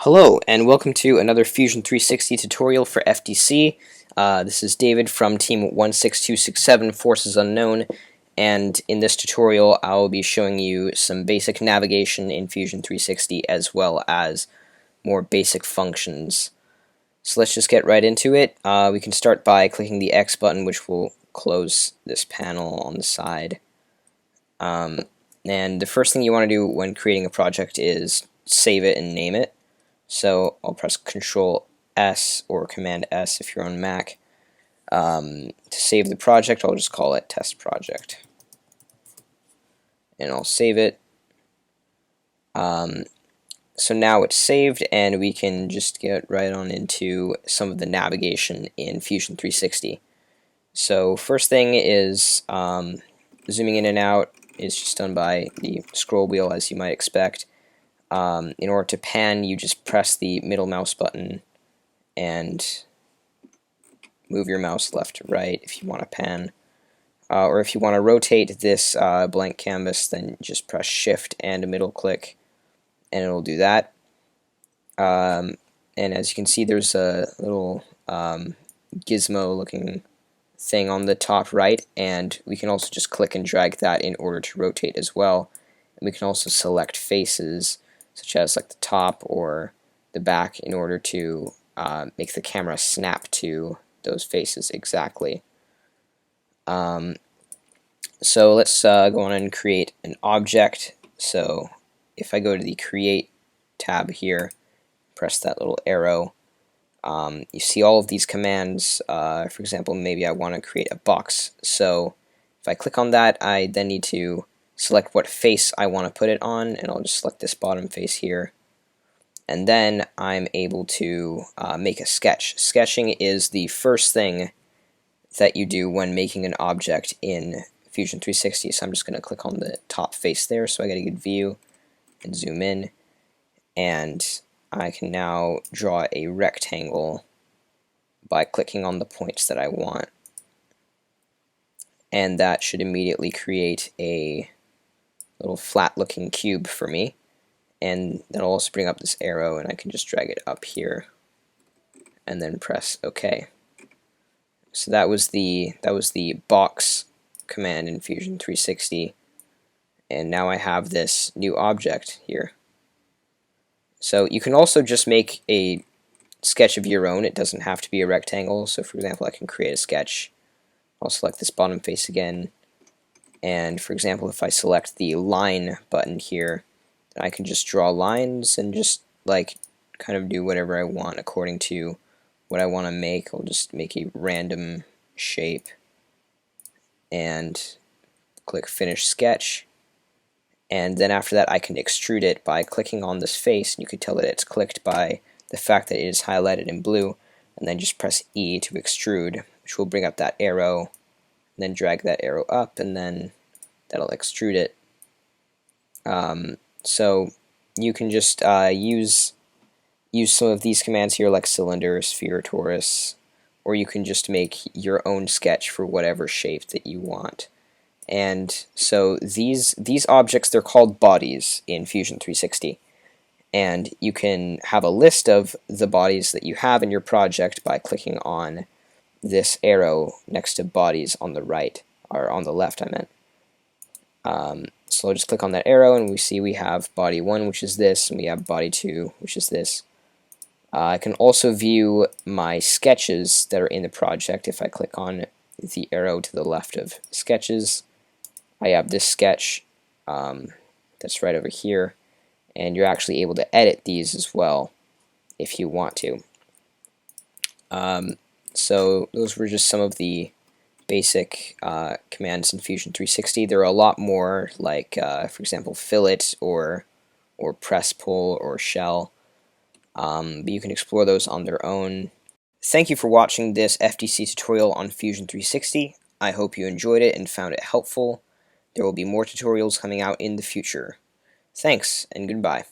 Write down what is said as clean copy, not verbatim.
Hello, and welcome to another Fusion 360 tutorial for FTC. This is David from Team 16267 Forces Unknown, and in this tutorial I will be showing you some basic navigation in Fusion 360 as well as more basic functions. So let's just get right into it. We can start by clicking the X button, which will close this panel on the side. And the first thing you want to do when creating a project is save it and name it. So I'll press Control S or Command S if you're on Mac. To save the project, I'll just call it Test Project. And I'll save it. So now it's saved, and we can just get right on into some of the navigation in Fusion 360. So first thing is zooming in and out is just done by the scroll wheel, as you might expect. In order to pan, you just press the middle mouse button and move your mouse left to right if you want to pan. Or if you want to rotate this blank canvas, then just press Shift and a middle click, and it'll do that. And as you can see, there's a little gizmo-looking thing on the top right, and we can also just click and drag that in order to rotate as well. And we can also select faces, such as like the top or the back, in order to make the camera snap to those faces exactly. So let's go on and create an object. So if I go to the Create tab here, press that little arrow, you see all of these commands. For example, maybe I want to create a box. So if I click on that, I then need to select what face I want to put it on, and I'll just select this bottom face here. And then I'm able to make a sketch. Sketching is the first thing that you do when making an object in Fusion 360. So I'm just going to click on the top face there so I get a good view and zoom in. And I can now draw a rectangle by clicking on the points that I want. And that should immediately create a little flat looking cube for me, and that'll also bring up this arrow, and I can just drag it up here and then press OK. So that was the box command in Fusion 360, and now I have this new object here. So you can also just make a sketch of your own. It doesn't have to be a rectangle. So for example, I can create a sketch. I'll select this bottom face again. And for example, if I select the line button here, I can just draw lines and just like kind of do whatever I want according to what I want to make. I'll just make a random shape and click Finish Sketch. And then after that, I can extrude it by clicking on this face, and you can tell that it's clicked by the fact that it is highlighted in blue, and then just press E to extrude, which will bring up that arrow. And then drag that arrow up, and then that'll extrude it. So you can just use some of these commands here, like cylinder, sphere, torus, or you can just make your own sketch for whatever shape that you want. And so these objects, they're called bodies in Fusion 360. And you can have a list of the bodies that you have in your project by clicking on this arrow next to bodies on the right, or on the left I meant. So I'll just click on that arrow, and we see we have body 1, which is this, and we have body 2, which is this. I can also view my sketches that are in the project. If I click on the arrow to the left of sketches, I have this sketch that's right over here, and you're actually able to edit these as well if you want to. So those were just some of the basic commands in Fusion 360. There are a lot more, like for example, fillet or press pull or shell, but you can explore those on their own. Thank you for watching this FTC tutorial on Fusion 360. I hope you enjoyed it and found it helpful. There will be more tutorials coming out in the future. Thanks, and goodbye.